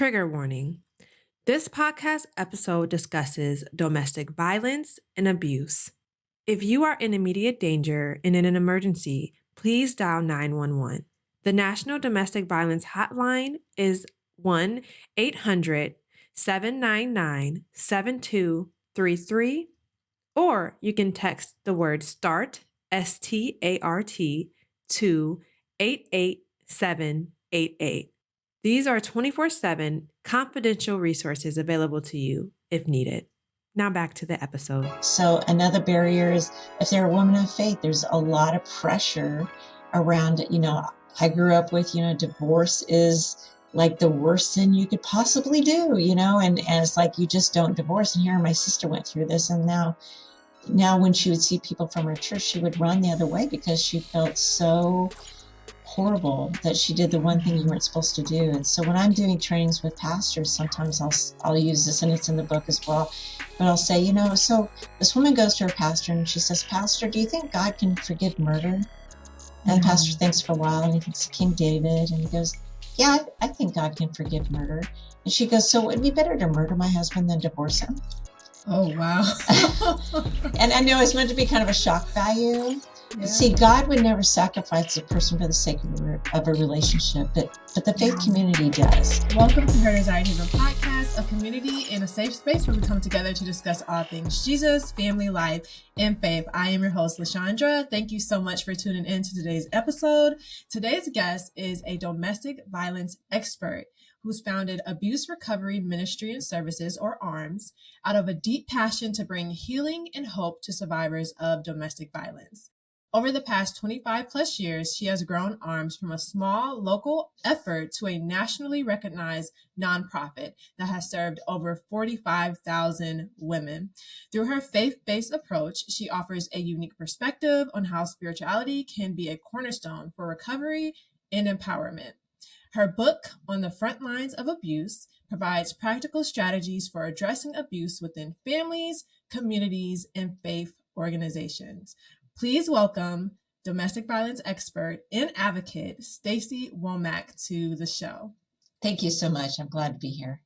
Trigger warning. This podcast episode discusses domestic violence and abuse. If you are in immediate danger and in an emergency, please dial 911. The National Domestic Violence Hotline is 1-800-799-7233, or you can text the word START, START, to 88788. These are 24/7 confidential resources available to you if needed. Now back to the episode. So another barrier is if they're a woman of faith, there's a lot of pressure around it. I grew up with, divorce is like the worst sin you could possibly do, and it's like, you just don't divorce. And here my sister went through this. And now when she would see people from her church, she would run the other way because she felt so horrible that she did the one thing you weren't supposed to do. And so when I'm doing trainings with pastors, sometimes I'll use this, and it's in the book as well, but I'll say, so this woman goes to her pastor and she says, "Pastor, do you think God can forgive murder?" And the pastor thinks for a while, and he thinks of King David, and he goes, "Yeah, I think God can forgive murder." And she goes, "So it would be better to murder my husband than divorce him?" Oh, wow. And I know it's meant to be kind of a shock value. Yeah. See, God would never sacrifice a person for the sake of a relationship, but the faith community does. Welcome to Her Desire Haven podcast, a community and a safe space where we come together to discuss all things Jesus, family, life, and faith. I am your host, LaShondra. Thank you so much for tuning in to today's episode. Today's guest is a domestic violence expert who's founded Abuse Recovery Ministry and Services, or ARMS, out of a deep passion to bring healing and hope to survivors of domestic violence. Over the past 25 plus years, she has grown ARMS from a small local effort to a nationally recognized nonprofit that has served over 45,000 women. Through her faith-based approach, she offers a unique perspective on how spirituality can be a cornerstone for recovery and empowerment. Her book, On the Front Lines of Abuse, provides practical strategies for addressing abuse within families, communities, and faith organizations. Please welcome domestic violence expert and advocate, Stacey Womack, to the show. Thank you so much. I'm glad to be here.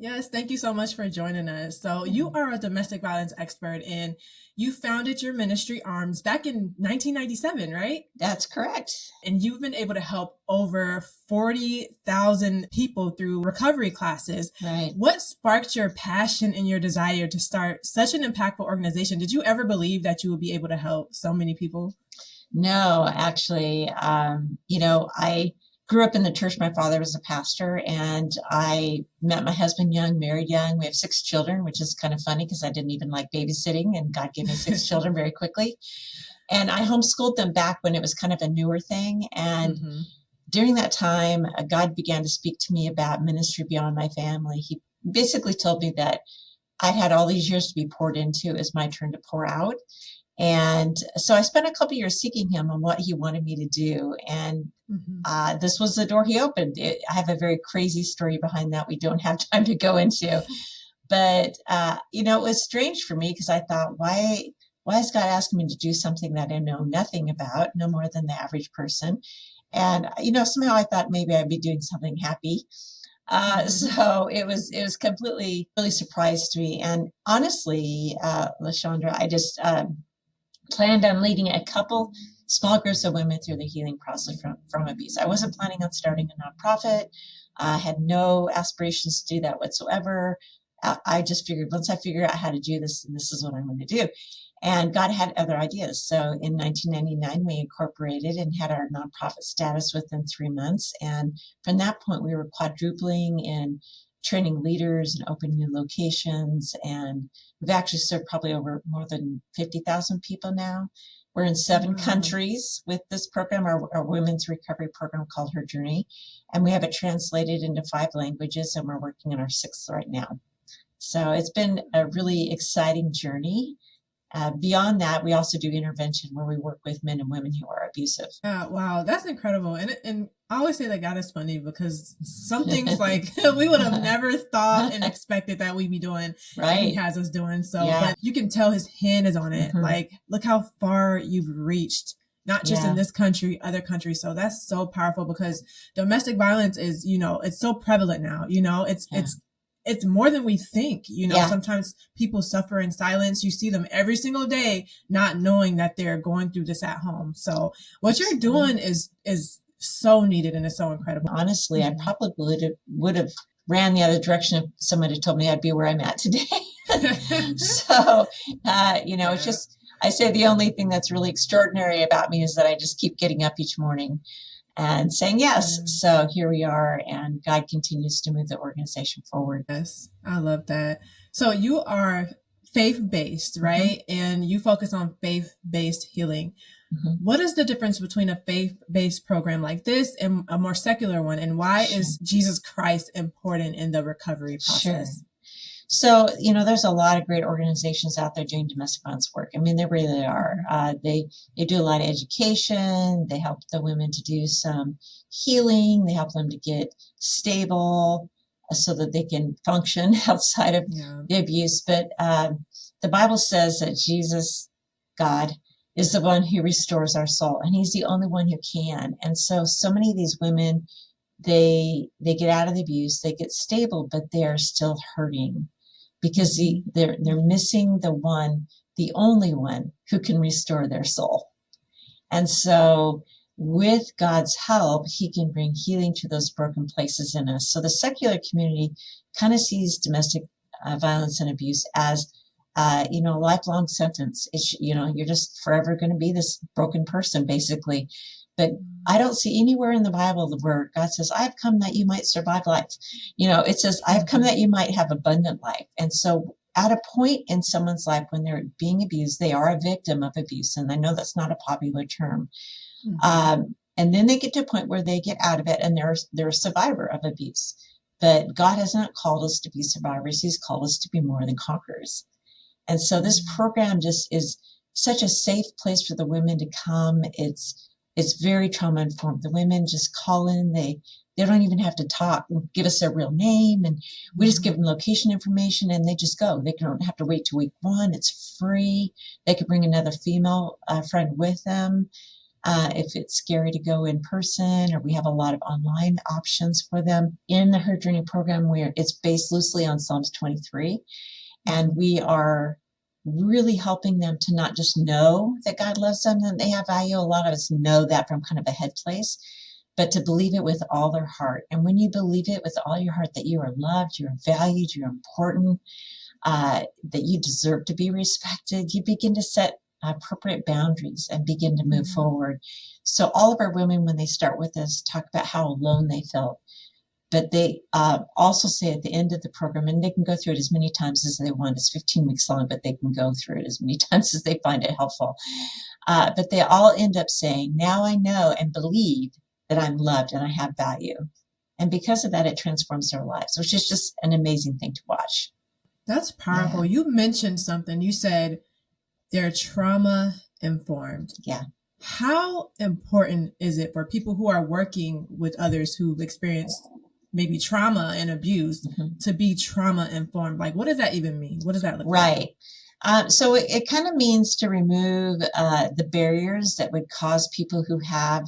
Yes, thank you so much for joining us. So you are a domestic violence expert, and you founded your ministry, ARMS, back in 1997, right? That's correct. And you've been able to help over 40,000 people through recovery classes. Right. What sparked your passion and your desire to start such an impactful organization? Did you ever believe that you would be able to help so many people? No, actually, I grew up in the church. My father was a pastor, and I met my husband young, married young. We have 6 children, which is kind of funny because I didn't even like babysitting, and God gave me 6 children very quickly. And I homeschooled them back when it was kind of a newer thing. And during that time, God began to speak to me about ministry beyond my family. He basically told me that I'd had all these years to be poured into. It was my turn to pour out. And so I spent a couple of years seeking him on what he wanted me to do. And this was the door he opened. I have a very crazy story behind that we don't have time to go into. But, it was strange for me because I thought, why is God asking me to do something that I know nothing about, no more than the average person? And, somehow I thought maybe I'd be doing something happy. So it was completely, really surprised me. And honestly, LaShondra, I just planned on leading a couple small groups of women through the healing process from abuse. I wasn't planning on starting a nonprofit. I had no aspirations to do that whatsoever. I just figured once I figure out how to do this, and this is what I'm going to do. And God had other ideas. So in 1999, we incorporated and had our nonprofit status within 3 months. And from that point, we were quadrupling in training leaders and opening new locations. And we've actually served probably over more than 50,000 people now. We're in 7 countries with this program, our women's recovery program called Her Journey. And we have it translated into 5 languages, and we're working on our 6th right now. So it's been a really exciting journey. Beyond that, we also do intervention where we work with men and women who are abusive. Wow, that's incredible. And I always say that God is funny because some things like we would have never thought and expected that we'd be doing. Right. And he has us doing. So, but you can tell his hand is on it. Like, look how far you've reached not just in this country, other countries. So that's so powerful, because domestic violence is, it's so prevalent now. It's more than we think. Sometimes people suffer in silence. You see them every single day, not knowing that they're going through this at home. So what you're doing is so needed, and it's so incredible. Honestly, I probably would have ran the other direction if somebody told me I'd be where I'm at today. So, it's just, I say the only thing that's really extraordinary about me is that I just keep getting up each morning and saying yes. So here we are, and God continues to move the organization forward. Yes, I love that. So you are faith-based, right? And you focus on faith-based healing. What is the difference between a faith-based program like this and a more secular one? And why is Jesus Christ important in the recovery process? So, there's a lot of great organizations out there doing domestic violence work. I mean, they really are. They do a lot of education. They help the women to do some healing. They help them to get stable so that they can function outside of the abuse. But the Bible says that Jesus, God, is the one who restores our soul, and he's the only one who can. And so many of these women, they get out of the abuse, they get stable, but they're still hurting because they're missing the only one who can restore their soul. And so with God's help, he can bring healing to those broken places in us. So the secular community kind of sees domestic violence and abuse as a lifelong sentence. It's, you're just forever going to be this broken person, basically. But I don't see anywhere in the Bible where God says, I've come that you might survive life. It says, I've come that you might have abundant life. And so at a point in someone's life when they're being abused, they are a victim of abuse. And I know that's not a popular term. And then they get to a point where they get out of it and they're a survivor of abuse. But God has not called us to be survivors. He's called us to be more than conquerors. And so this program just is such a safe place for the women to come. It's very trauma informed. The women just call in. They don't even have to talk, give us their real name. And we just give them location information and they just go. They don't have to wait till week 1. It's free. They could bring another female friend with them. If it's scary to go in person, or we have a lot of online options for them. In the Her Journey program, where it's based loosely on Psalms 23. And we are really helping them to not just know that God loves them, that they have value. A lot of us know that from kind of a head place, but to believe it with all their heart. And when you believe it with all your heart that you are loved, you're valued, you're important, that you deserve to be respected, you begin to set appropriate boundaries and begin to move forward. So all of our women, when they start with us, talk about how alone they felt. But they also say at the end of the program, and they can go through it as many times as they want. It's 15 weeks long, but they can go through it as many times as they find it helpful. But they all end up saying, now I know and believe that I'm loved and I have value. And because of that, it transforms their lives, which is just an amazing thing to watch. That's powerful. Yeah. You mentioned something. You said they're trauma informed. Yeah. How important is it for people who are working with others who've experienced maybe trauma and abuse to be trauma informed? Like, what does that even mean? What does that look like? Right. So it kind of means to remove the barriers that would cause people who have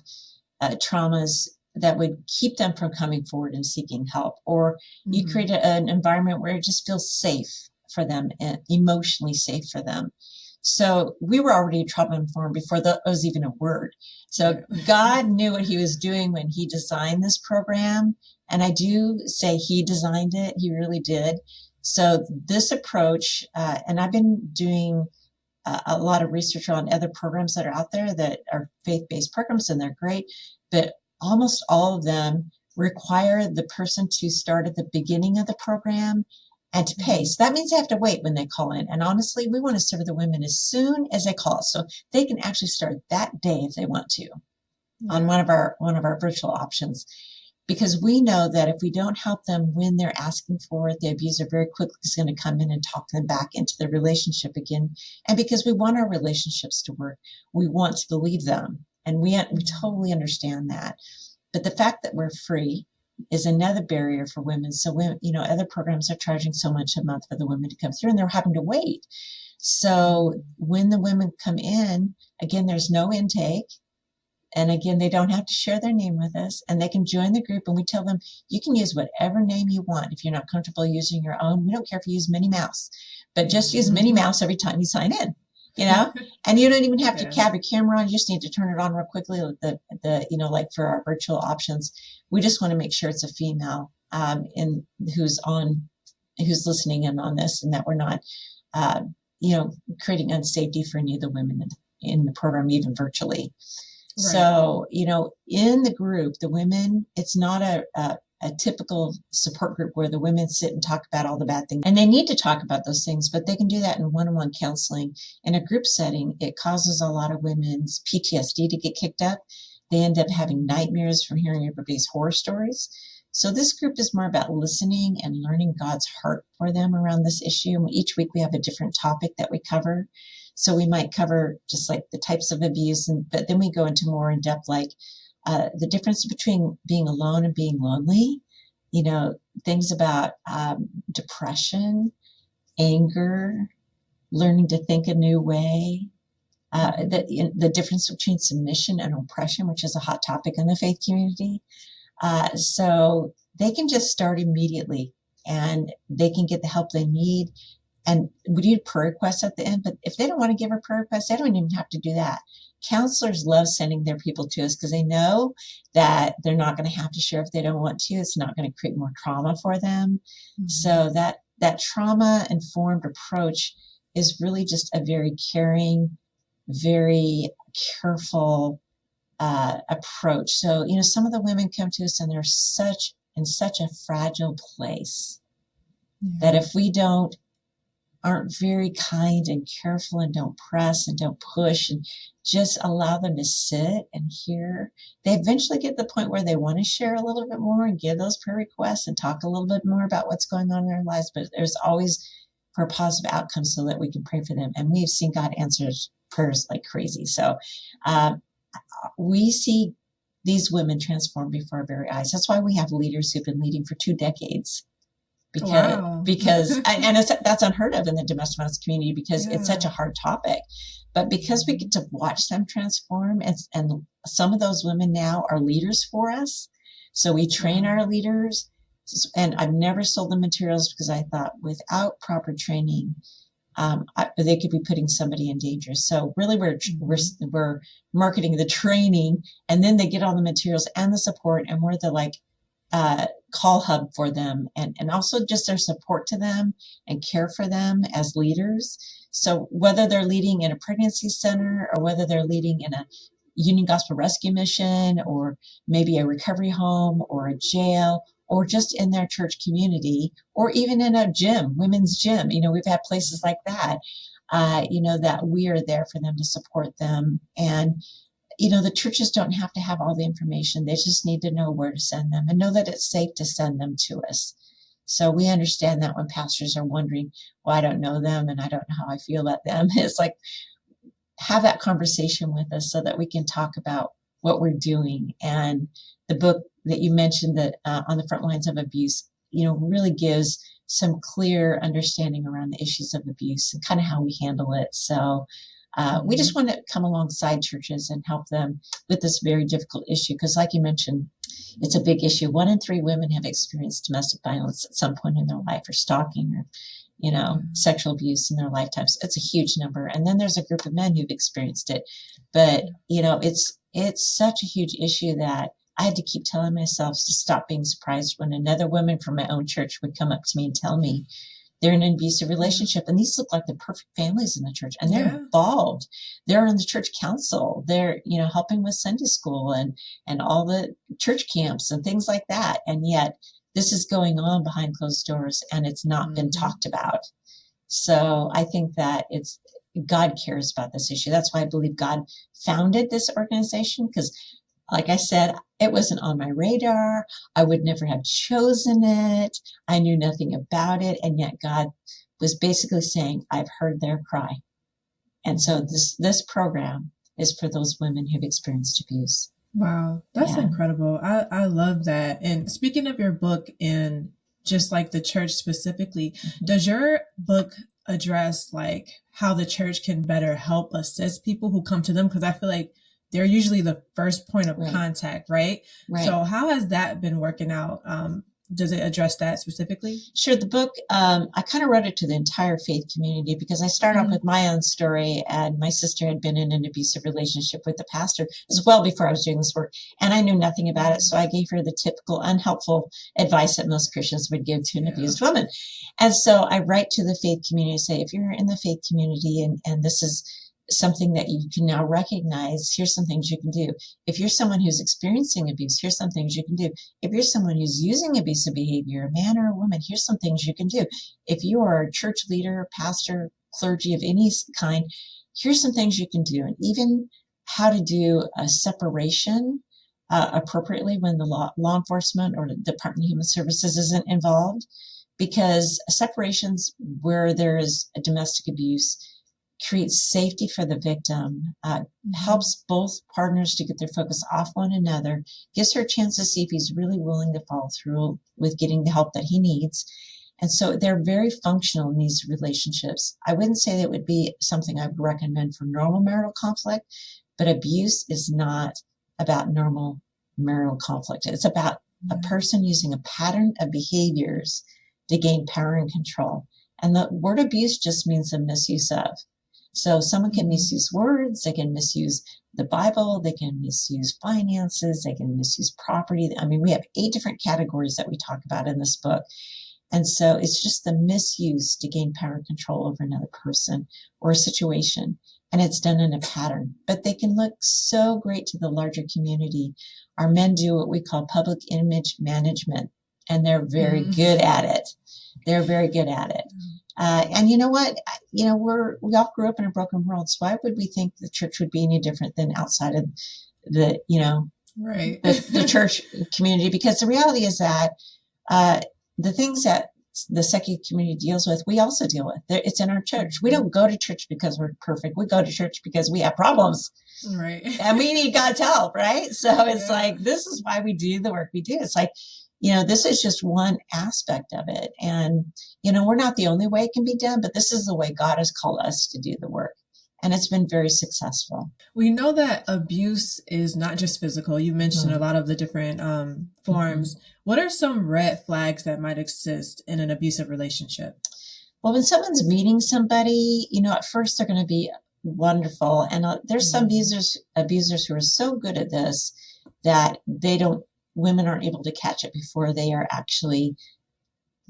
traumas that would keep them from coming forward and seeking help. Or you create an environment where it just feels safe for them, and emotionally safe for them. So we were already trauma informed before that was even a word. So God knew what he was doing when he designed this program. And I do say he designed it. He really did. So this approach, and I've been doing a lot of research on other programs that are out there that are faith-based programs, and they're great, but almost all of them require the person to start at the beginning of the program and to pay. So that means they have to wait when they call in. And honestly, we want to serve the women as soon as they call. So they can actually start that day if they want to on one of our virtual options. Because we know that if we don't help them when they're asking for it, the abuser very quickly is going to come in and talk them back into the relationship again. And because we want our relationships to work, we want to believe them. And we totally understand that. But the fact that we're free is another barrier for women. So women, other programs are charging so much a month for the women to come through, and they're having to wait. So when the women come in, again, there's no intake. And again, they don't have to share their name with us, and they can join the group. And we tell them, you can use whatever name you want. If you're not comfortable using your own, we don't care if you use Minnie Mouse, but just use Minnie Mouse every time you sign in, and you don't even have to have your camera on. You just need to turn it on real quickly. Like for our virtual options, we just want to make sure it's a female who's listening in on this, and that we're not, creating unsafety for any of the women in the program, even virtually. Right. So, in the group, the women, it's not a typical support group where the women sit and talk about all the bad things. And they need to talk about those things, but they can do that in one-on-one counseling. In a group setting, it causes a lot of women's PTSD to get kicked up. They end up having nightmares from hearing everybody's horror stories. So this group is more about listening and learning God's heart for them around this issue. And each week we have a different topic that we cover. So we might cover just like the types of abuse, but then we go into more in depth, like the difference between being alone and being lonely, things about depression, anger, learning to think a new way, the difference between submission and oppression, which is a hot topic in the faith community. So they can just start immediately, and they can get the help they need. And we do prayer requests at the end, but if they don't want to give a prayer request, they don't even have to do that. Counselors love sending their people to us because they know that they're not going to have to share if they don't want to. It's not going to create more trauma for them. Mm-hmm. So that trauma-informed approach is really just a very caring, very careful approach. So, some of the women come to us and they're in such a fragile place that if we aren't very kind and careful and don't press and don't push and just allow them to sit and hear, they eventually get to the point where they want to share a little bit more and give those prayer requests and talk a little bit more about what's going on in their lives. But there's always for a positive outcome so that we can pray for them. And we've seen God answer prayers like crazy. So we see these women transform before our very eyes. That's why we have leaders who've been leading for 2 decades. Because that's unheard of in the domestic violence community because it's such a hard topic. But because we get to watch them transform, and some of those women now are leaders for us. So we train our leaders, and I've never sold them materials because I thought without proper training, they could be putting somebody in danger. So really we're marketing the training, and then they get all the materials and the support, and we're the call hub for them, and also just their support to them and care for them as leaders. So whether they're leading in a pregnancy center or whether they're leading in a Union Gospel Rescue Mission or maybe a recovery home or a jail or just in their church community or even in a gym, women's gym, we've had places like that, that we are there for them to support them. And the churches don't have to have all the information. They just need to know where to send them and know that it's safe to send them to us. So we understand that when pastors are wondering, well, I don't know them and I don't know how I feel about them. It's like, have that conversation with us so that we can talk about what we're doing. And the book that you mentioned that on the front lines of abuse, really gives some clear understanding around the issues of abuse and kind of how we handle it. So we just want to come alongside churches and help them with this very difficult issue. Because like you mentioned, it's a big issue. 1 in 3 women have experienced domestic violence at some point in their life or stalking or, sexual abuse in their lifetimes. It's a huge number. And then there's a group of men who've experienced it. But, it's such a huge issue that I had to keep telling myself to stop being surprised when another woman from my own church would come up to me and tell me they're in an abusive relationship, and these look like the perfect families in the church, and they're involved. They're on the church council. They're, helping with Sunday school and all the church camps and things like that. And yet this is going on behind closed doors and it's not been talked about. So I think that God cares about this issue. That's why I believe God founded this organization, because like I said, it wasn't on my radar. I would never have chosen it. I knew nothing about it. And yet God was basically saying, I've heard their cry. And so this program is for those women who've experienced abuse. Wow, that's incredible. I love that. And speaking of your book and just like the church specifically, does your book address like how the church can better help assist people who come to them? Because I feel like they're usually the first point of Right. contact, right? Right. So how has that been working out? Does it address that specifically? Sure. The book, I kind of wrote it to the entire faith community because I started off with my own story, and my sister had been in an abusive relationship with the pastor as well before I was doing this work, and I knew nothing about it. So I gave her the typical unhelpful advice that most Christians would give to an abused woman. And so I write to the faith community and say, if you're in the faith community and this is something that you can now recognize, here's some things you can do. If you're someone who's experiencing abuse, here's some things you can do. If you're someone who's using abusive behavior, a man or a woman, here's some things you can do. If you are a church leader, pastor, clergy of any kind, here's some things you can do. And even how to do a separation appropriately when the law enforcement or the Department of Human Services isn't involved. Because separations where there is a domestic abuse creates safety for the victim, helps both partners to get their focus off one another, gives her a chance to see if he's really willing to follow through with getting the help that he needs. And so they're very functional in these relationships. I wouldn't say that would be something I would recommend for normal marital conflict, but abuse is not about normal marital conflict. It's about a person using a pattern of behaviors to gain power and control. And the word abuse just means a misuse of. So someone can misuse words, they can misuse the Bible, they can misuse finances, they can misuse property. I mean, we have 8 different categories that we talk about in this book. And so it's just the misuse to gain power and control over another person or a situation. And it's done in a pattern. But they can look so great to the larger community. Our men do what we call public image management, and they're very good at it. They're very good at it. And you know what? We all grew up in a broken world. So why would we think the church would be any different than outside of the church community? Because the reality is that the things that the secular community deals with, we also deal with. It's in our church. We don't go to church because we're perfect. We go to church because we have problems. Right. And we need God's help, right? So it's like, this is why we do the work we do. It's like, this is just one aspect of it. And, we're not the only way it can be done, but this is the way God has called us to do the work. And it's been very successful. We know that abuse is not just physical. You mentioned a lot of the different forms. What are some red flags that might exist in an abusive relationship? Well, when someone's meeting somebody, at first they're going to be wonderful. And there's some abusers who are so good at this that women aren't able to catch it before they are actually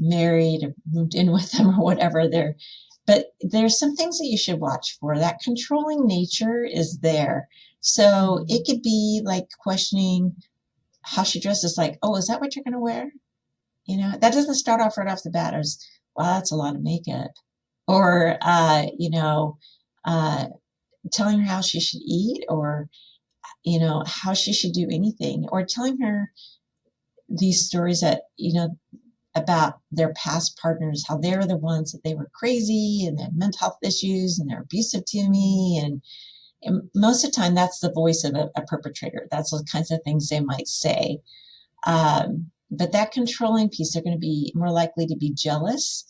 married or moved in with them or whatever. But there's some things that you should watch for. That controlling nature is there. So it could be like questioning how she dresses, like, oh, is that what you're going to wear? That doesn't start off right off the bat as, wow, that's a lot of makeup. Or, telling her how she should eat, or, how she should do anything, or telling her these stories that, about their past partners, how they're the ones that they were crazy and they had mental health issues and they're abusive to me. And most of the time that's the voice of a perpetrator. That's the kinds of things they might say. But that controlling piece, they're going to be more likely to be jealous.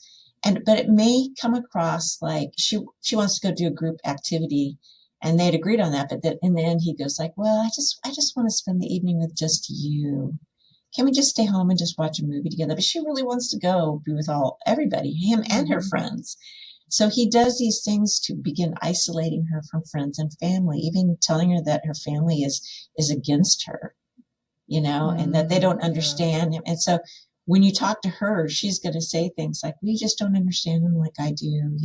But it may come across like she wants to go do a group activity, and they had agreed on that. But in the end, he goes like, well, I just want to spend the evening with just you. Can we just stay home and just watch a movie together? But she really wants to go be with everybody, him and her friends. So he does these things to begin isolating her from friends and family, even telling her that her family is against her, and that they don't understand him. And so when you talk to her, she's going to say things like, we just don't understand him like I do.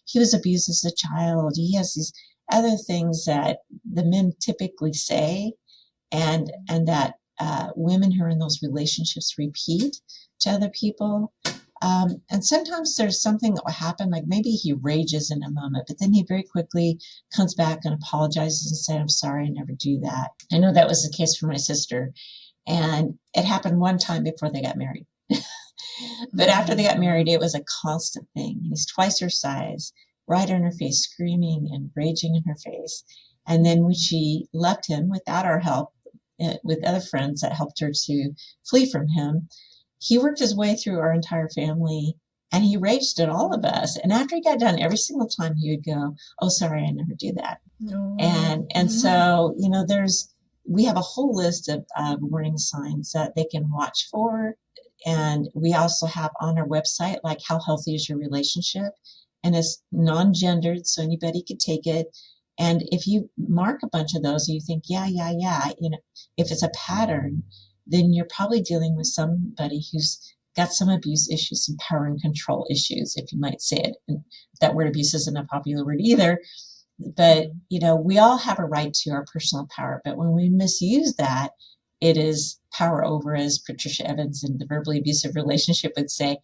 He was abused as a child. He has these other things that the men typically say, and that women who are in those relationships repeat to other people. And sometimes there's something that will happen, like maybe he rages in a moment, but then he very quickly comes back and apologizes and says, I'm sorry, I never do that. I know that was the case for my sister. And it happened one time before they got married. But after they got married, it was a constant thing. He's twice her size, right in her face, screaming and raging in her face. And then when she left him without our help, with other friends that helped her to flee from him, he worked his way through our entire family, and he raged at all of us. And after he got done, every single time he would go, oh, sorry, I never do that. Oh, And wow. so, we have a whole list of warning signs that they can watch for. And we also have on our website, like, how healthy is your relationship? And it's non-gendered, so anybody could take it. And if you mark a bunch of those and you think, yeah, if it's a pattern, then you're probably dealing with somebody who's got some abuse issues, some power and control issues, if you might say it. And that word abuse isn't a popular word either. But, we all have a right to our personal power. But when we misuse that, it is power over, as Patricia Evans in the Verbally Abusive Relationship would say,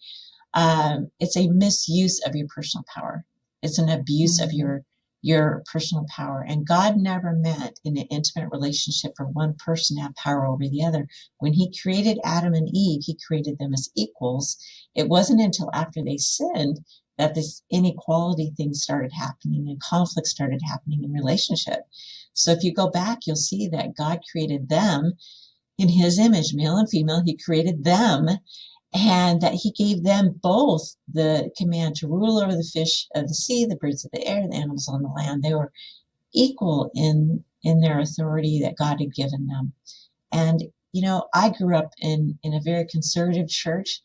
it's a misuse of your personal power. It's an abuse of your personal power. And God never meant in an intimate relationship for one person to have power over the other. When he created Adam and Eve, he created them as equals. It wasn't until after they sinned that this inequality thing started happening and conflict started happening in relationship. So if you go back, you'll see that God created them in his image, male and female. He created them, and that he gave them both the command to rule over the fish of the sea, the birds of the air, the animals on the land. They were equal in their authority that God had given them. And, I grew up in a very conservative church,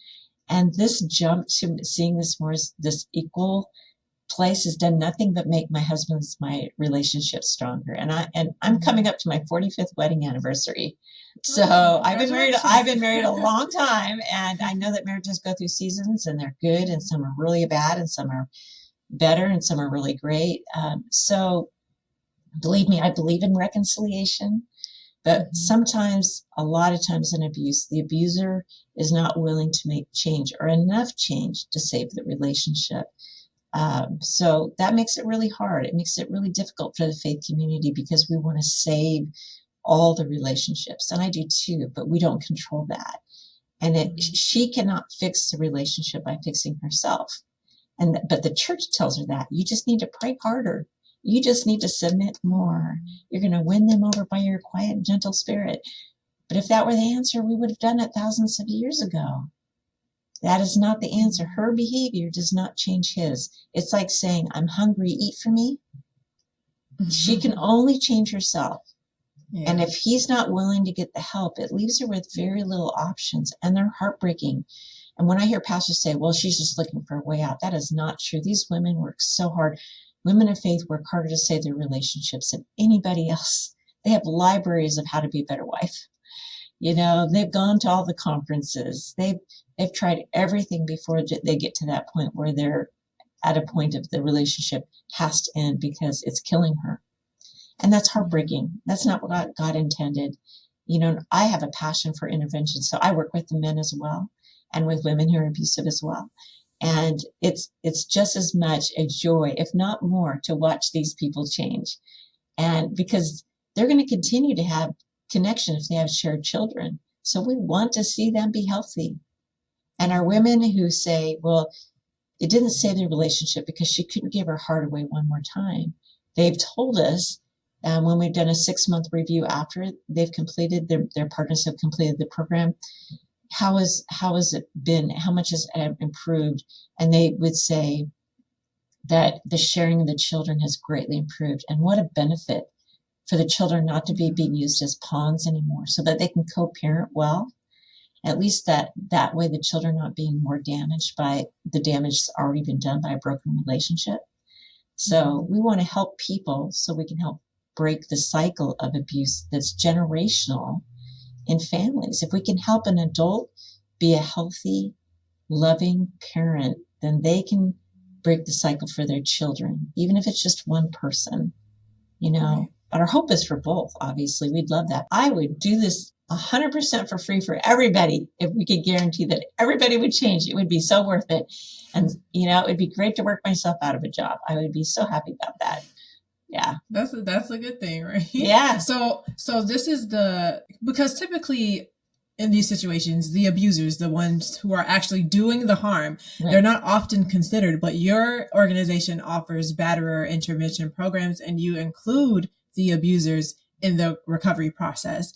and this jump to seeing this more as this equal place has done nothing but make my relationship stronger. And I'm coming up to my 45th wedding anniversary. So I've been married a long time, and I know that marriages go through seasons, and they're good, and some are really bad, and some are better, and some are really great. So believe me, I believe in reconciliation, but sometimes, a lot of times in abuse, the abuser is not willing to make change or enough change to save the relationship. So that makes it really hard. It makes it really difficult for the faith community because we want to save all the relationships, and I do too, but we don't control that. And she cannot fix the relationship by fixing herself. But the church tells her that you just need to pray harder. You just need to submit more. You're going to win them over by your quiet, gentle spirit. But if that were the answer, we would have done it thousands of years ago. That is not the answer. Her behavior does not change his. It's like saying, I'm hungry, eat for me. She can only change herself. Yeah. And if he's not willing to get the help, it leaves her with very little options, and they're heartbreaking. And when I hear pastors say, well, she's just looking for a way out, that is not true. These women work so hard. Women of faith work harder to save their relationships than anybody else. They have libraries of how to be a better wife. They've gone to all the conferences. They've tried everything before they get to that point where they're at a point of the relationship has to end because it's killing her. And that's heartbreaking. That's not what God intended. I have a passion for intervention. So I work with the men as well, and with women who are abusive as well. And it's just as much a joy, if not more, to watch these people change. And because they're going to continue to have connection if they have shared children. So we want to see them be healthy. And our women who say, well, it didn't save the relationship because she couldn't give her heart away one more time. They've told us when we've done a 6-month review after they've completed, their partners have completed the program, how has it been? How much has it improved? And they would say that the sharing of the children has greatly improved. And what a benefit for the children not to be being used as pawns anymore, so that they can co-parent well. At least that way the children are not being more damaged by the damage that's already been done by a broken relationship. So we want to help people so we can help break the cycle of abuse that's generational in families. If we can help an adult be a healthy, loving parent, then they can break the cycle for their children, even if it's just one person, Right. But our hope is for both, obviously. We'd love that. I would do this 100% for free for everybody if we could guarantee that everybody would change. It would be so worth it. And, it would be great to work myself out of a job. I would be so happy about that. Yeah. That's a good thing, right? Yeah. So this is because typically in these situations, the abusers, the ones who are actually doing the harm, right, they're not often considered, but your organization offers batterer intervention programs, and you include the abusers in the recovery process.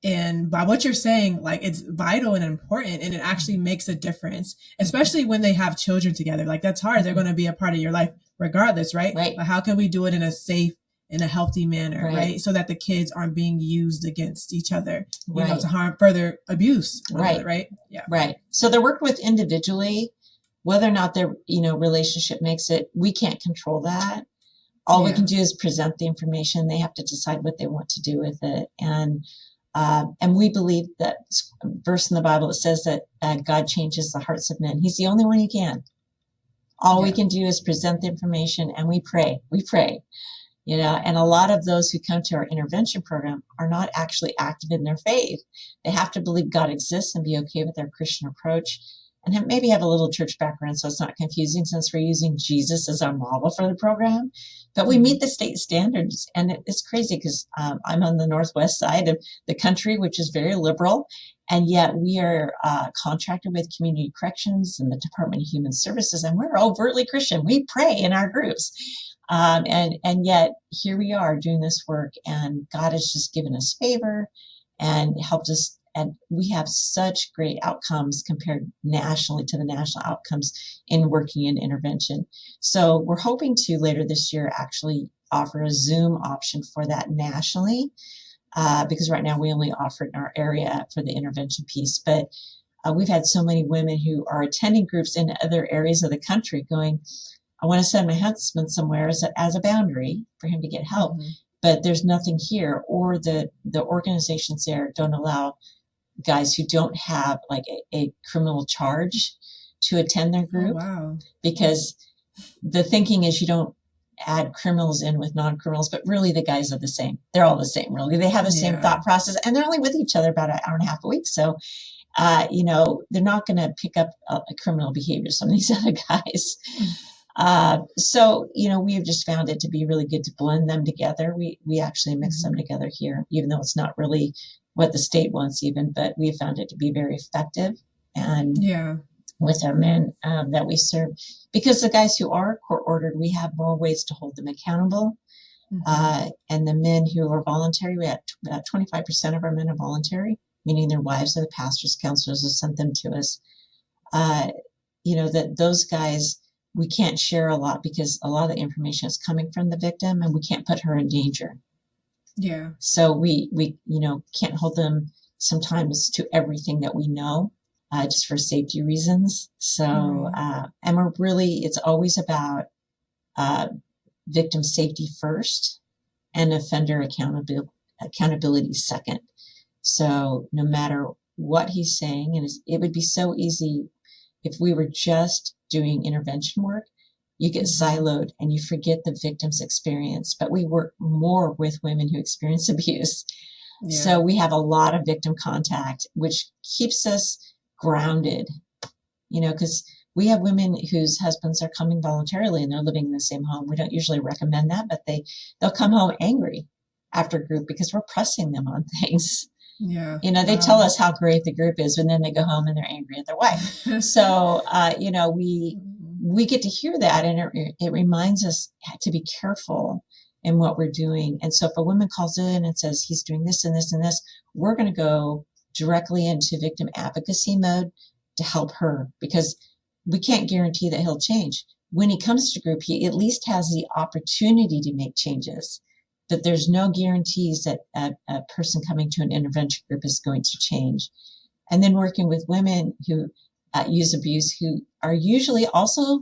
And by what you're saying, like, it's vital and important, and it actually makes a difference, especially when they have children together. Like, that's hard. They're going to be a part of your life regardless, right? Right. But how can we do it in a safe in a healthy manner, right? So that the kids aren't being used against each other, you know, to harm further abuse. Right. Yeah. Right. So they're worked with individually, whether or not their, you know, relationship makes it, we can't control that. All we can do is present the information. They have to decide what they want to do with it. And we believe that verse in the Bible that says that God changes the hearts of men. He's the only one who can. All we can do is present the information, and we pray. We pray, you know, and a lot of those who come to our intervention program are not actually active in their faith. They have to believe God exists and be okay with their Christian approach, and maybe have a little church background so it's not confusing, since we're using Jesus as our model for the program. But we meet the state standards, and it's crazy because I'm on the northwest side of the country, which is very liberal, and yet we are contracted with Community Corrections and the Department of Human Services, and we're overtly Christian. We pray in our groups. And yet here we are doing this work, and God has just given us favor and helped us. And we have such great outcomes compared nationally to the national outcomes in working in intervention. So we're hoping to later this year actually offer a Zoom option for that nationally, because right now we only offer it in our area for the intervention piece. But we've had so many women who are attending groups in other areas of the country going, I want to send my husband somewhere as a boundary for him to get help, but there's nothing here, or the organizations there don't allow guys who don't have like a criminal charge to attend their group. Because the thinking is you don't add criminals in with non-criminals, but really the guys are the same. They're all the same, really. They have the same thought process, and they're only with each other about an hour and a half a week. So, you know, they're not going to pick up a criminal behavior, some of these other guys. So, you know, we have just found it to be really good to blend them together. We actually mix them together here, even though it's not really what the state wants even, but we have found it to be very effective. And with our men that we serve, because the guys who are court ordered, we have more ways to hold them accountable. And the men who are voluntary, we have about 25% of our men are voluntary, meaning their wives or the pastors, counselors have sent them to us. You know, that those guys, we can't share a lot because a lot of the information is coming from the victim, and we can't put her in danger. So we you know, can't hold them sometimes to everything that we know, just for safety reasons. So and we're really, it's always about victim safety first and offender accountability second. So no matter what he's saying, and it would be so easy if we were just doing intervention work. You get siloed and you forget the victim's experience, but we work more with women who experience abuse. So we have a lot of victim contact, which keeps us grounded, you know, because we have women whose husbands are coming voluntarily and they're living in the same home. We don't usually recommend that, but they'll come home angry after group because we're pressing them on things. You know, they tell us how great the group is, and then they go home and they're angry at their wife. So, you know, we get to hear that, and it reminds us to be careful in what we're doing. And so if a woman calls in and says he's doing this and this and this, we're going to go directly into victim advocacy mode to help her, because we can't guarantee that he'll change. When he comes to group, he at least has the opportunity to make changes, but there's no guarantees that a person coming to an intervention group is going to change. And then working with women who use abuse, who are usually also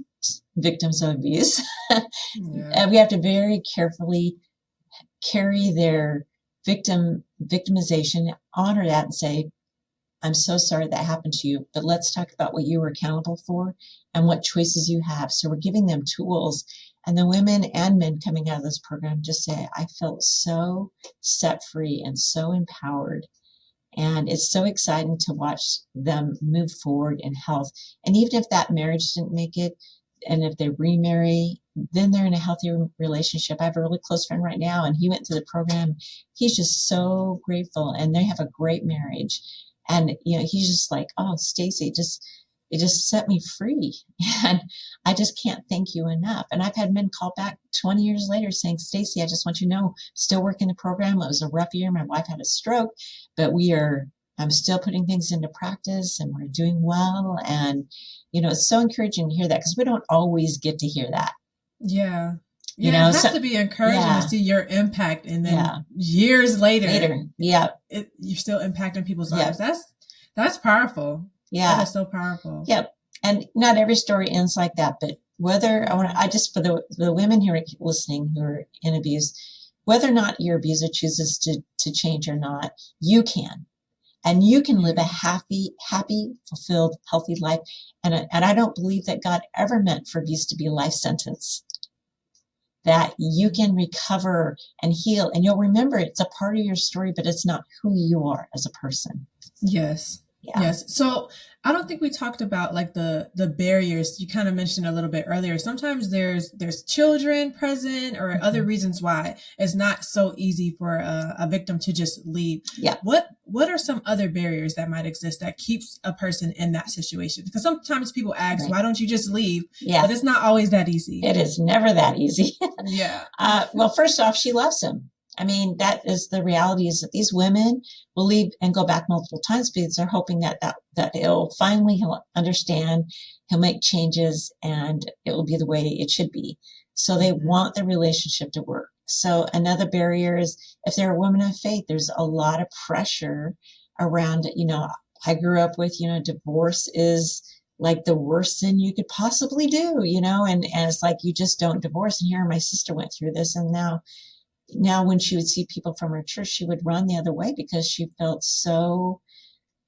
victims of abuse. And we have to very carefully carry their victimization, honor that, and say, I'm so sorry that happened to you, but let's talk about what you were accountable for and what choices you have. So we're giving them tools. And the women and men coming out of this program just say, I felt so set free and so empowered. And it's so exciting to watch them move forward in health. And even if that marriage didn't make it, and if they remarry, then they're in a healthier relationship. I have a really close friend right now, and he went through the program. He's just so grateful, and they have a great marriage. And, you know, he's just like, oh, Stacey, it just set me free. And I just can't thank you enough. And I've had men call back 20 years later saying, Stacey, I just want you to know, still working the program. It was a rough year. My wife had a stroke, but I'm still putting things into practice, and we're doing well. And, you know, it's so encouraging to hear that, because we don't always get to hear that. Yeah, it has to be encouraging to see your impact, and then years later, you're still impacting people's lives. That's powerful. Yeah, that is so powerful. Yep, and not every story ends like that. But whether I just for the women who are listening who are in abuse, whether or not your abuser chooses to change or not, you can. And you can live a happy, fulfilled, healthy life. And I don't believe that God ever meant for abuse to be a life sentence. That you can recover and heal. And you'll remember it's a part of your story, but it's not who you are as a person. Yes. Yeah. Yes. So I don't think we talked about like the barriers. You kind of mentioned a little bit earlier. Sometimes there's children present or other reasons why it's not so easy for a victim to just leave. Yeah. What are some other barriers that might exist that keeps a person in that situation? Because sometimes people ask, why don't you just leave? Yeah. But it's not always that easy. It is never that easy. Yeah. Well, first off, she loves him. I mean, that is the reality, is that these women will leave and go back multiple times because they're hoping that he'll understand, he'll make changes, and it will be the way it should be. So they want the relationship to work. So another barrier is if they're a woman of faith, there's a lot of pressure around, I grew up with, divorce is like the worst sin you could possibly do, and it's like, you just don't divorce. And here my sister went through this, and now when she would see people from her church, she would run the other way because she felt so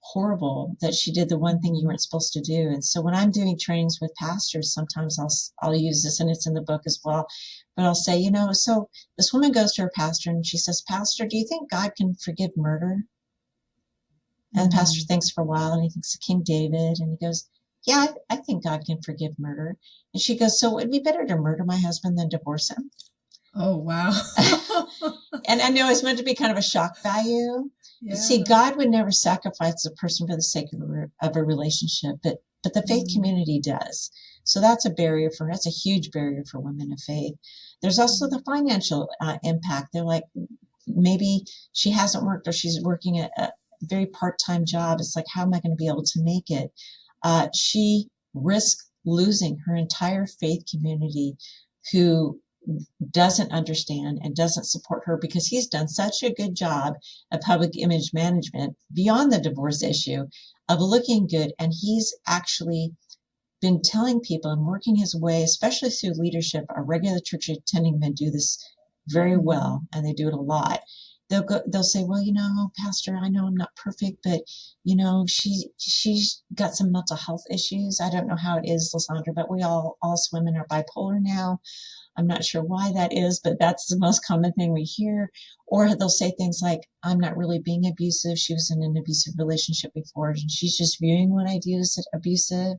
horrible that she did the one thing you weren't supposed to do. And so when I'm doing trainings with pastors, sometimes I'll use this, and it's in the book as well, but I'll say, so this woman goes to her pastor and she says, Pastor, do you think God can forgive murder? And the pastor thinks for a while, and he thinks of King David, and he goes, yeah, I think God can forgive murder. And she goes, so it'd be better to murder my husband than divorce him. Oh, wow. And I know it's meant to be kind of a shock value. Yeah. See, God would never sacrifice a person for the sake of a relationship, but the faith community does. So that's a huge barrier for women of faith. There's also the financial impact. They're like, maybe she hasn't worked, or she's working a very part-time job. It's like, how am I going to be able to make it? She risks losing her entire faith community who doesn't understand and doesn't support her because he's done such a good job of public image management beyond the divorce issue of looking good. And he's actually been telling people and working his way, especially through leadership. Our regular church attending men do this very well, and they do it a lot. They'll say, well, Pastor, I know I'm not perfect, but she's got some mental health issues. I don't know how it is, Lysandra, but we all women are bipolar now. I'm not sure why that is, but that's the most common thing we hear. Or they'll say things like, I'm not really being abusive. She was in an abusive relationship before, and she's just viewing what I do as abusive.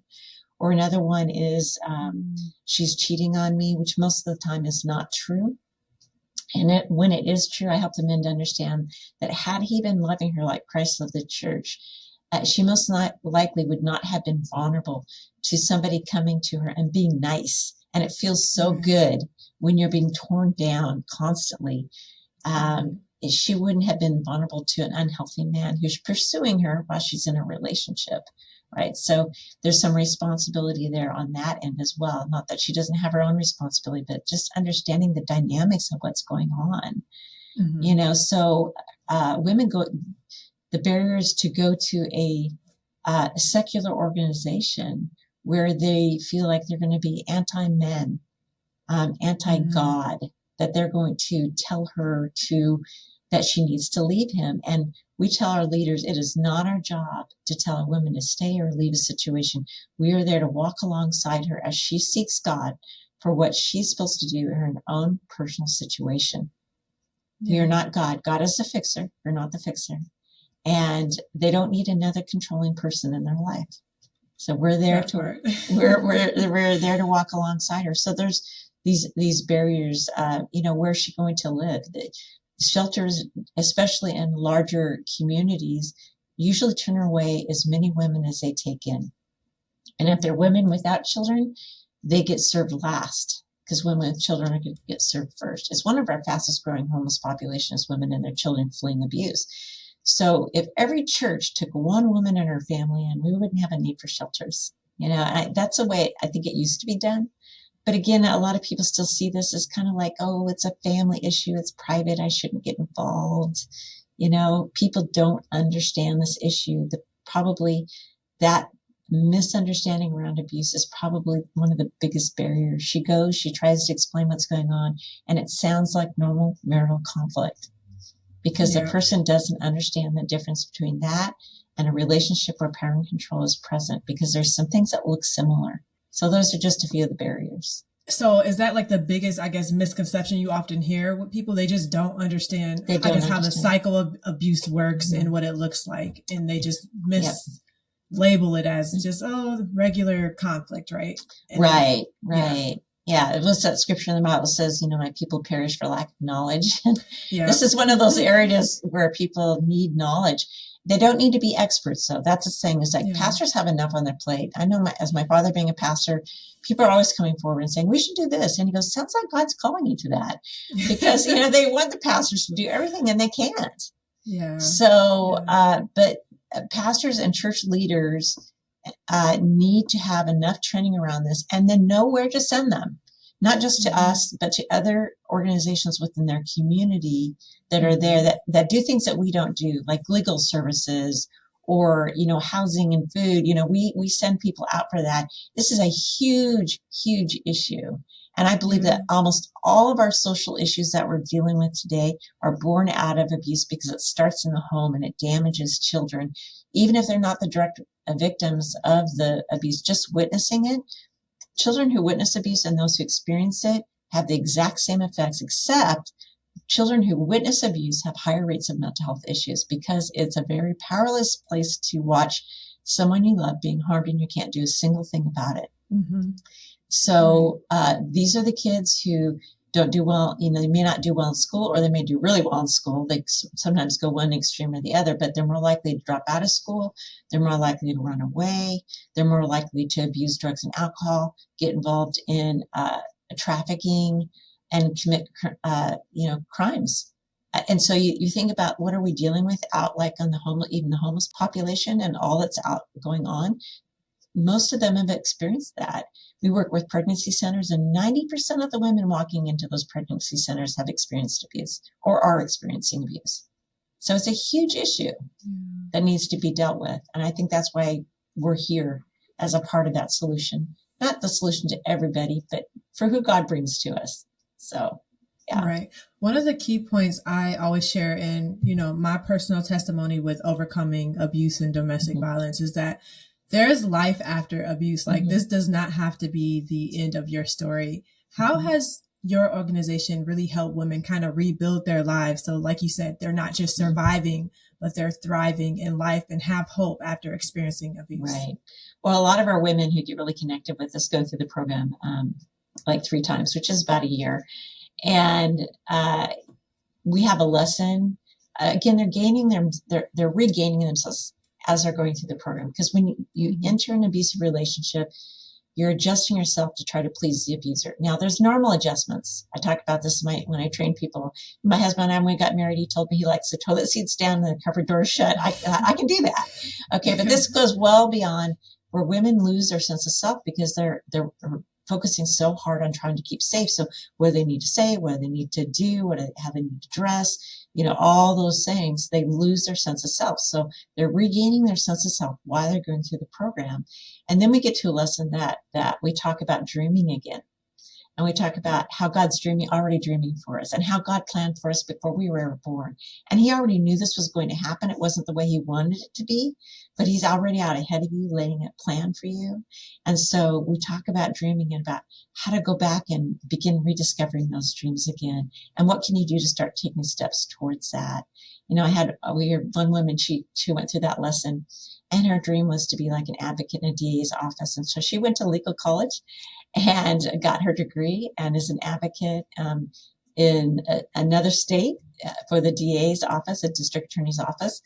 Or another one is, she's cheating on me, which most of the time is not true. And when it is true, I help the men to understand that had he been loving her like Christ loved the church, she most likely would not have been vulnerable to somebody coming to her and being nice. And it feels so good when you're being torn down constantly. She wouldn't have been vulnerable to an unhealthy man who's pursuing her while she's in a relationship, right? So there's some responsibility there on that end as well. Not that she doesn't have her own responsibility, but just understanding the dynamics of what's going on. So women the barriers to go to a secular organization where they feel like they're going to be anti-men, anti-God, that they're going to tell her that she needs to leave him. And we tell our leaders, it is not our job to tell a woman to stay or leave a situation. We are there to walk alongside her as she seeks God for what she's supposed to do in her own personal situation. You're not God. God is the fixer. You're not the fixer. And they don't need another controlling person in their life. So we're there we're there to walk alongside her. So there's these barriers. Where's she going to live? The shelters, especially in larger communities, usually turn away as many women as they take in. And if they're women without children, they get served last, because women with children are going to get served first. It's one of our fastest growing homeless populations, women and their children fleeing abuse. So if every church took one woman and her family in, we wouldn't have a need for shelters. That's the way I think it used to be done. But again, a lot of people still see this as kind of like, oh, it's a family issue. It's private. I shouldn't get involved. People don't understand this issue. Probably that misunderstanding around abuse is probably one of the biggest barriers. She tries to explain what's going on, and it sounds like normal marital conflict because the person doesn't understand the difference between that and a relationship where power and control is present, because there's some things that look similar. So those are just a few of the barriers. So is that like the biggest, I guess, misconception you often hear with people? They just don't understand, how the cycle of abuse works and what it looks like. And they just label it as just, regular conflict, right? And right. Yeah, it was that scripture in the Bible says, my people perish for lack of knowledge. This is one of those areas where people need knowledge. They don't need to be experts, though. That's the thing, is like pastors have enough on their plate. I know as my father being a pastor, people are always coming forward and saying, we should do this. And he goes, sounds like God's calling you to that. Because, they want the pastors to do everything and they can't. Yeah. So, but pastors and church leaders need to have enough training around this and then know where to send them, not just to us, but to other organizations within their community that are there that do things that we don't do, like legal services or, housing and food. We send people out for that. This is a huge, huge issue. And I believe that almost all of our social issues that we're dealing with today are born out of abuse, because it starts in the home and it damages children, even if they're not the direct victims of the abuse. Just witnessing it, children who witness abuse and those who experience it have the exact same effects, except children who witness abuse have higher rates of mental health issues, because it's a very powerless place to watch someone you love being harmed and you can't do a single thing about it. Mm-hmm. So these are the kids who don't do well. They may not do well in school, or they may do really well in school. They sometimes go one extreme or the other, but they're more likely to drop out of school. They're more likely to run away. They're more likely to abuse drugs and alcohol, get involved in trafficking, and commit, crimes. And so you think about, what are we dealing with out like on even the homeless population and all that's out going on? Most of them have experienced that. We work with pregnancy centers, and 90% of the women walking into those pregnancy centers have experienced abuse or are experiencing abuse. So it's a huge issue that needs to be dealt with. And I think that's why we're here as a part of that solution. Not the solution to everybody, but for who God brings to us. So, yeah. Right. One of the key points I always share in, my personal testimony with overcoming abuse and domestic violence is that there's life after abuse. Like this does not have to be the end of your story. How has your organization really helped women kind of rebuild their lives? So like you said, they're not just surviving, but they're thriving in life and have hope after experiencing abuse. Right. Well, a lot of our women who get really connected with us go through the program like 3 times, which is about a year. And we have a lesson. Again, they're regaining themselves as they're going through the program. Because when you enter an abusive relationship, you're adjusting yourself to try to please the abuser. Now, there's normal adjustments. I talk about this when I train people. My husband and I, when we got married, he told me he likes the toilet seats down and the cupboard door shut. I can do that. Okay, but this goes well beyond where women lose their sense of self because they're focusing so hard on trying to keep safe. So what do they need to say? What do they need to do? How they need to dress? All those things, they lose their sense of self. So they're regaining their sense of self while they're going through the program. And then we get to a lesson that we talk about dreaming again. And we talk about how God's already dreaming for us, and how God planned for us before we were ever born. And he already knew this was going to happen. It wasn't the way he wanted it to be, but he's already out ahead of you, laying a plan for you. And so we talk about dreaming and about how to go back and begin rediscovering those dreams again. And what can you do to start taking steps towards that? We had one woman, she went through that lesson, and her dream was to be like an advocate in a DA's office. And so she went to legal college and got her degree and is an advocate in another state for the DA's office, a district attorney's office.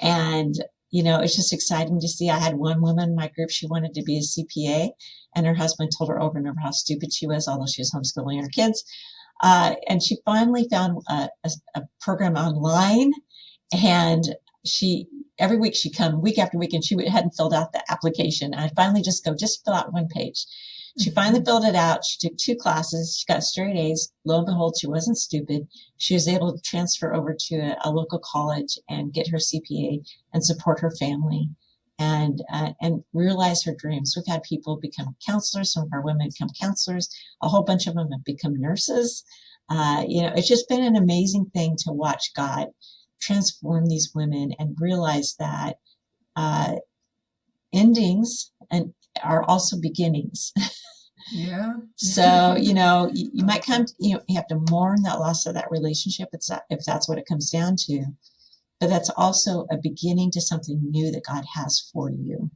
And, it's just exciting to see. I had one woman in my group, she wanted to be a CPA, and her husband told her over and over how stupid she was, although she was homeschooling her kids. And she finally found a program online, and every week she'd come week after week, and she hadn't filled out the application. I finally just fill out one page. She finally filled it out. She took 2 classes. She got straight A's. Lo and behold, she wasn't stupid. She was able to transfer over to a local college and get her CPA and support her family and realize her dreams. We've had people become counselors. Some of our women become counselors. A whole bunch of them have become nurses. It's just been an amazing thing to watch God transform these women and realize that endings and are also beginnings. Yeah. So, you might come, you have to mourn that loss of that relationship if that's what it comes down to. But that's also a beginning to something new that God has for you.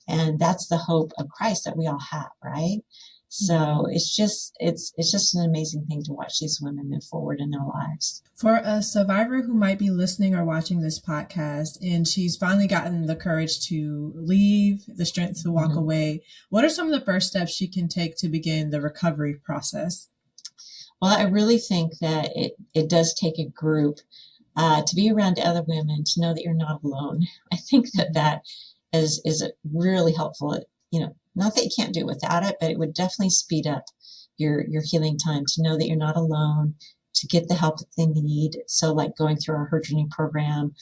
And that's the hope of Christ that we all have, right? So it's just an amazing thing to watch these women move forward in their lives. For a survivor who might be listening or watching this podcast and she's finally gotten the courage to leave, the strength to walk away, what are some of the first steps she can take to begin the recovery process? Well, I really think that it does take a group to be around other women, to know that you're not alone. I think that is really helpful. Not that you can't do it without it, but it would definitely speed up your healing time to know that you're not alone, to get the help that they need. So like going through our Her Journey program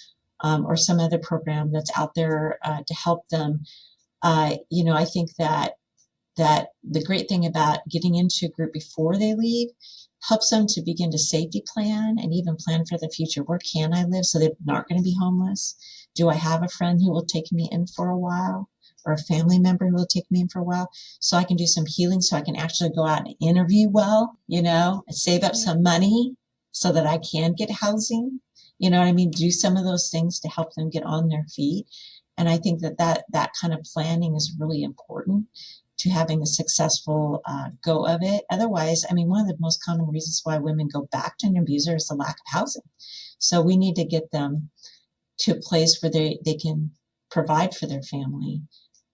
or some other program that's out there to help them. I think that the great thing about getting into a group before they leave helps them to begin to safety plan and even plan for the future. Where can I live so they're not going to be homeless? Do I have a friend who will take me in for a while, or a family member who will take me in for a while, so I can do some healing, so I can actually go out and interview well, and save up some money so that I can get housing. You know what I mean? Do some of those things to help them get on their feet. And I think that kind of planning is really important to having a successful go of it. Otherwise, one of the most common reasons why women go back to an abuser is the lack of housing. So we need to get them to a place where they can provide for their family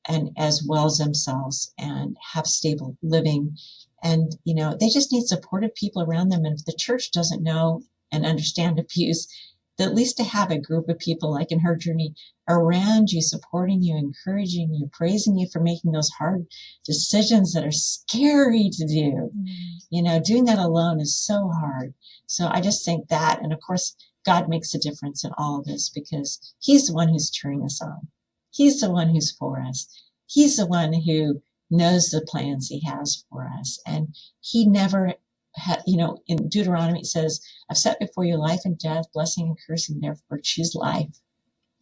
and as well as themselves and have stable living. And, they just need supportive people around them. And if the church doesn't know and understand abuse, at least to have a group of people like in Her Journey around you, supporting you, encouraging you, praising you for making those hard decisions that are scary to do. Doing that alone is so hard. So I just think that, and of course, God makes a difference in all of this because He's the one who's cheering us on. He's the one who's for us. He's the one who knows the plans He has for us. And He never in Deuteronomy, it says, I've set before you life and death, blessing and cursing, therefore choose life.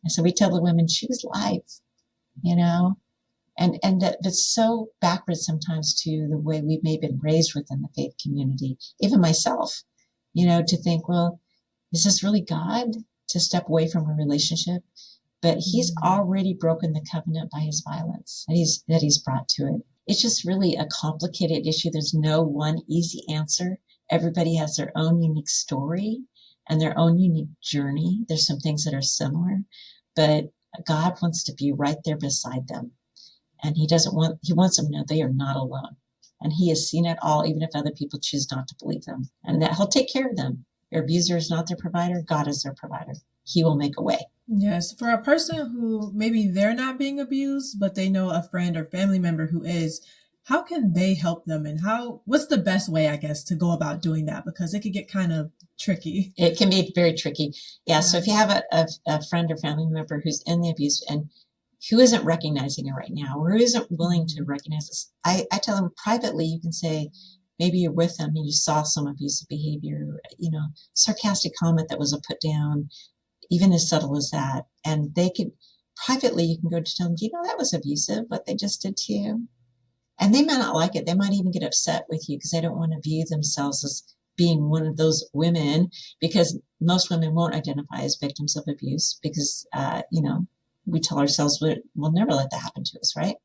And so we tell the women, choose life, and that's so backwards sometimes to the way we may have been raised within the faith community, even myself, to think, well, is this really God to step away from a relationship? But He's already broken the covenant by His violence that he's brought to it. It's just really a complicated issue. There's no one easy answer. Everybody has their own unique story and their own unique journey. There's some things that are similar, but God wants to be right there beside them. And He wants them to know they are not alone. And He has seen it all, even if other people choose not to believe them. And that He'll take care of them. Their abuser is not their provider. God is their provider. He will make a way. Yes. For a person who maybe they're not being abused, but they know a friend or family member who is, how can they help them? And what's the best way, I guess, to go about doing that? Because it could get kind of tricky. It can be very tricky. Yeah. So if you have a friend or family member who's in the abuse and who isn't recognizing it right now, or who isn't willing to recognize this, I tell them privately, you can say, maybe you're with them and you saw some abusive behavior, sarcastic comment that was a put down, even as subtle as that. And they could privately, you can go to them, do you know that was abusive, what they just did to you? And they might not like it. They might even get upset with you because they don't want to view themselves as being one of those women, because most women won't identify as victims of abuse because, we tell ourselves we'll never let that happen to us, right?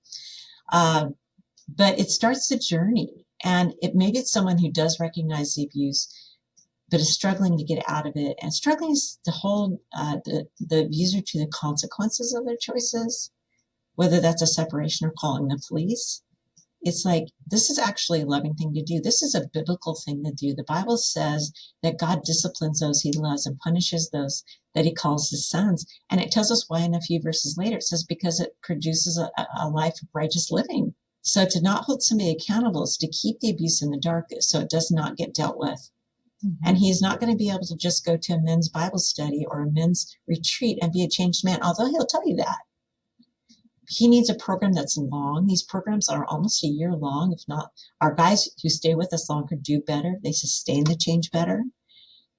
But it starts the journey. And maybe it's someone who does recognize the abuse, but is struggling to get out of it and struggling to hold the abuser to the consequences of their choices, whether that's a separation or calling the police. It's like, this is actually a loving thing to do. This is a biblical thing to do. The Bible says that God disciplines those He loves and punishes those that He calls His sons. And it tells us why in a few verses later. It says because it produces a life of righteous living. So to not hold somebody accountable is to keep the abuse in the dark so it does not get dealt with. And he's not going to be able to just go to a men's Bible study or a men's retreat and be a changed man, although he'll tell you that. He needs a program that's long. These programs are almost a year long. If not, our guys who stay with us longer do better. They sustain the change better.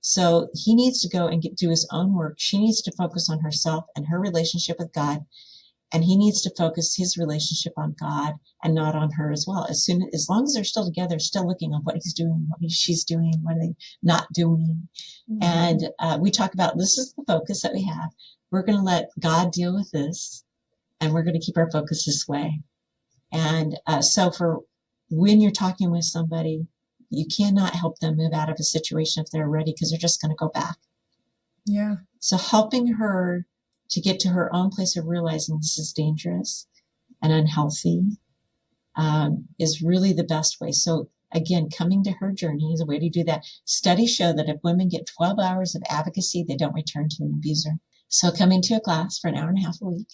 So he needs to go and do his own work. She needs to focus on herself and her relationship with God. And he needs to focus his relationship on God and not on her as well. As long as they're still together, still looking on what he's doing, what she's doing, what are they not doing. And we talk about, this is the focus that we have. We're going to let God deal with this, and we're going to keep our focus this way. And so for when you're talking with somebody, you cannot help them move out of a situation if they're ready, because they're just going to go back. Yeah. So helping her to get to her own place of realizing this is dangerous and unhealthy is really the best way. So again, coming to her journey is a way to do that. Studies show that if women get 12 hours of advocacy, they don't return to an abuser. So coming to a class for an hour and a half a week,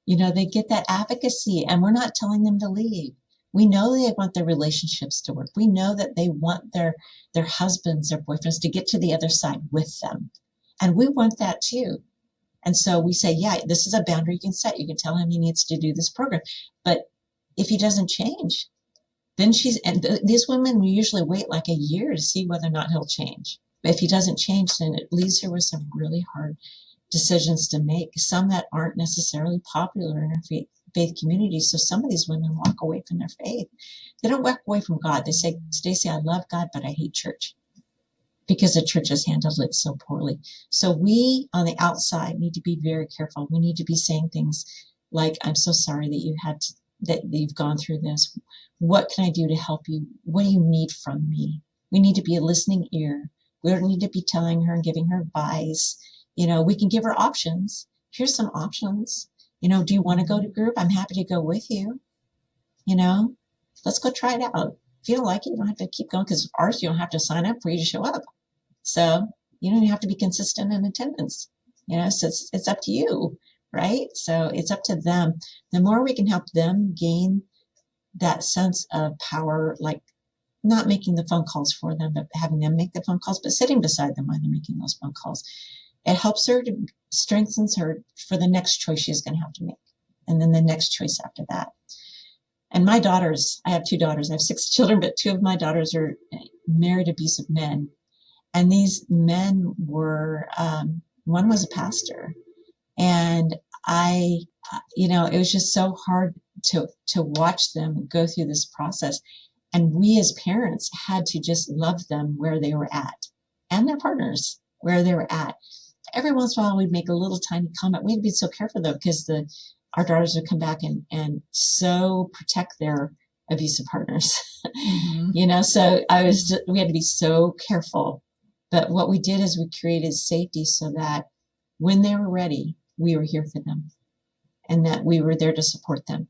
they get that advocacy, and we're not telling them to leave. We know they want their relationships to work. We know that they want their husbands, their boyfriends to get to the other side with them. And we want that too. And so we say, yeah, this is a boundary you can set. You can tell him he needs to do this program. But if he doesn't change, then these women usually wait like a year to see whether or not he'll change. But if he doesn't change, then it leaves her with some really hard decisions to make, some that aren't necessarily popular in our faith community. So some of these women walk away from their faith. They don't walk away from God. They say, Stacey, I love God, but I hate church, because the church has handled it so poorly. So we on the outside need to be very careful. We need to be saying things like, I'm so sorry that you've gone through this. What can I do to help you? What do you need from me? We need to be a listening ear. We don't need to be telling her and giving her advice. We can give her options. Here's some options. Do you want to go to group? I'm happy to go with you. Let's go try it out. If you don't like it, you don't have to keep going, because ours, you don't have to sign up for you to show up. So you don't have to be consistent in attendance. So it's up to you, right? So it's up to them. The more we can help them gain that sense of power, like not making the phone calls for them, but having them make the phone calls, but sitting beside them while they're making those phone calls. It helps her, strengthens her for the next choice she's going to have to make. And then the next choice after that. And my daughters, I have 2 daughters. I have 6 children, but 2 of my daughters are married abusive men. And these men were, one was a pastor. And it was just so hard to watch them go through this process. And we as parents had to just love them where they were at, and their partners where they were at. Every once in a while, we'd make a little tiny comment. We'd be so careful, though, because our daughters would come back and so protect their abusive partners. Mm-hmm. So we had to be so careful. But what we did is we created safety so that when they were ready, we were here for them, and that we were there to support them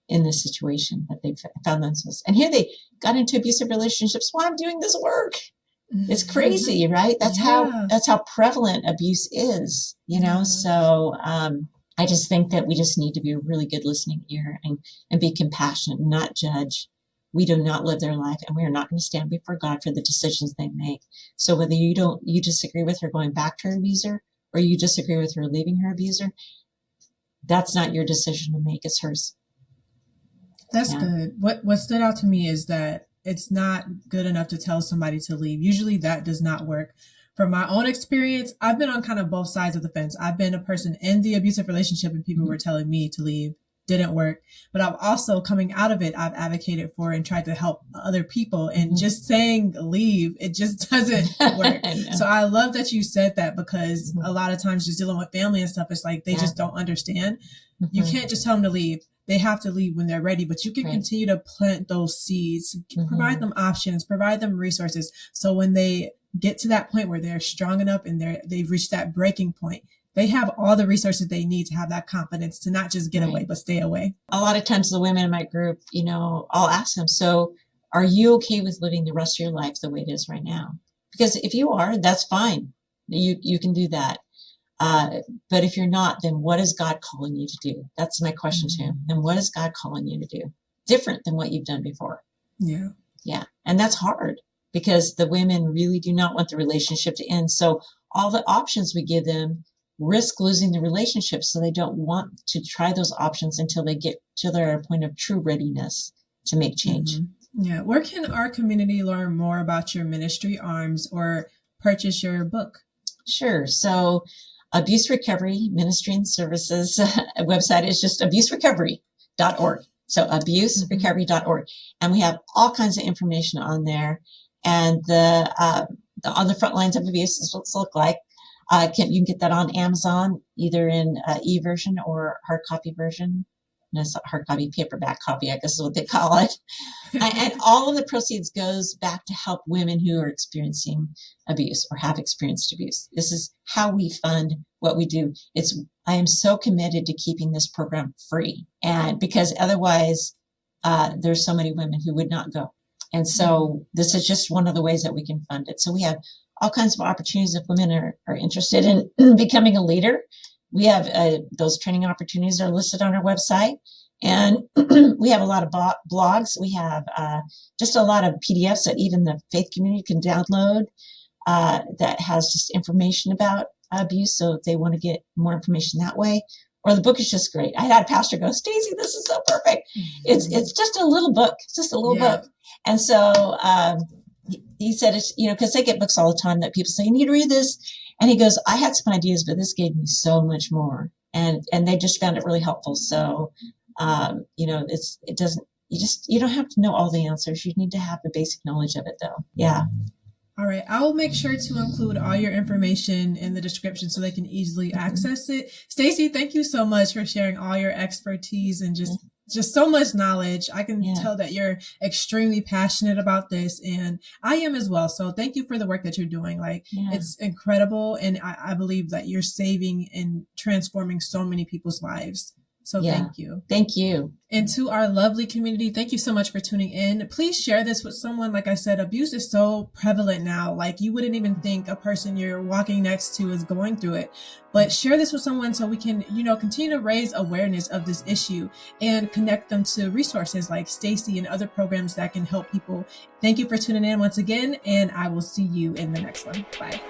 in this situation that they found themselves. And here they got into abusive relationships while I'm doing this work. It's crazy, right? That's how prevalent abuse is, Yeah. So I just think that we just need to be a really good listening ear and be compassionate, not judge. We do not live their life, and we are not going to stand before God for the decisions they make. So whether you disagree with her going back to her abuser, or you disagree with her leaving her abuser, that's not your decision to make. It's hers. That's good. What stood out to me is that it's not good enough to tell somebody to leave. Usually that does not work. From my own experience, I've been on kind of both sides of the fence. I've been a person in the abusive relationship and people were telling me to leave. Didn't work. But I've also, coming out of it, I've advocated for and tried to help other people. And just saying leave, it just doesn't work. So I love that you said that, because a lot of times just dealing with family and stuff, it's like they just don't understand. You can't just tell them to leave. They have to leave when they're ready, but you can continue to plant those seeds, provide them options, provide them resources. So when they get to that point where they're strong enough and they've reached that breaking point, they have all the resources they need to have that confidence to not just get away, but stay away. A lot of times the women in my group, I'll ask them, so are you okay with living the rest of your life the way it is right now? Because if you are, that's fine. You can do that. But if you're not, then what is God calling you to do? That's my question to him. Then what is God calling you to do? different than what you've done before. Yeah. Yeah. And that's hard because the women really do not want the relationship to end. So all the options we give them risk losing the relationship. So they don't want to try those options until they get to their point of true readiness to make change. Yeah. Where can our community learn more about your ministry arms or purchase your book? Sure. So Abuse Recovery Ministry and Services website is just abuserecovery.org. So abuserecovery.org. And we have all kinds of information on there. And on the front lines of abuse is what it's look like. You can get that on Amazon, either in e-version or hard copy version. No, it's not hard copy, paperback copy, I guess is what they call it. And all of the proceeds goes back to help women who are experiencing abuse or have experienced abuse. This is how we fund what we do. I am so committed to keeping this program free, and because otherwise there's so many women who would not go. And so this is just one of the ways that we can fund it. So we have all kinds of opportunities if women are interested in becoming a leader. We have those training opportunities are listed on our website. And we have a lot of blogs. We have just a lot of PDFs that even the faith community can download that has just information about abuse. So if they want to get more information that way, or the book is just great. I had a pastor go, Stacey, this is so perfect. It's just a little book. It's just a little book. And so he said, it's, because they get books all the time that people say, you need to read this. And he goes, I had some ideas, but this gave me so much more. And they just found it really helpful. So, it doesn't, you don't have to know all the answers. You need to have the basic knowledge of it though. Yeah. All right. I will make sure to include all your information in the description so they can easily access it. Stacey, thank you so much for sharing all your expertise and just so much knowledge. I can tell that you're extremely passionate about this, and I am as well. So thank you for the work that you're doing. It's incredible. And I believe that you're saving and transforming so many people's lives. So thank you. Thank you. And to our lovely community, thank you so much for tuning in. Please share this with someone. Like I said, abuse is so prevalent now. Like you wouldn't even think a person you're walking next to is going through it. But share this with someone so we can, continue to raise awareness of this issue and connect them to resources like Stacey and other programs that can help people. Thank you for tuning in once again, and I will see you in the next one. Bye.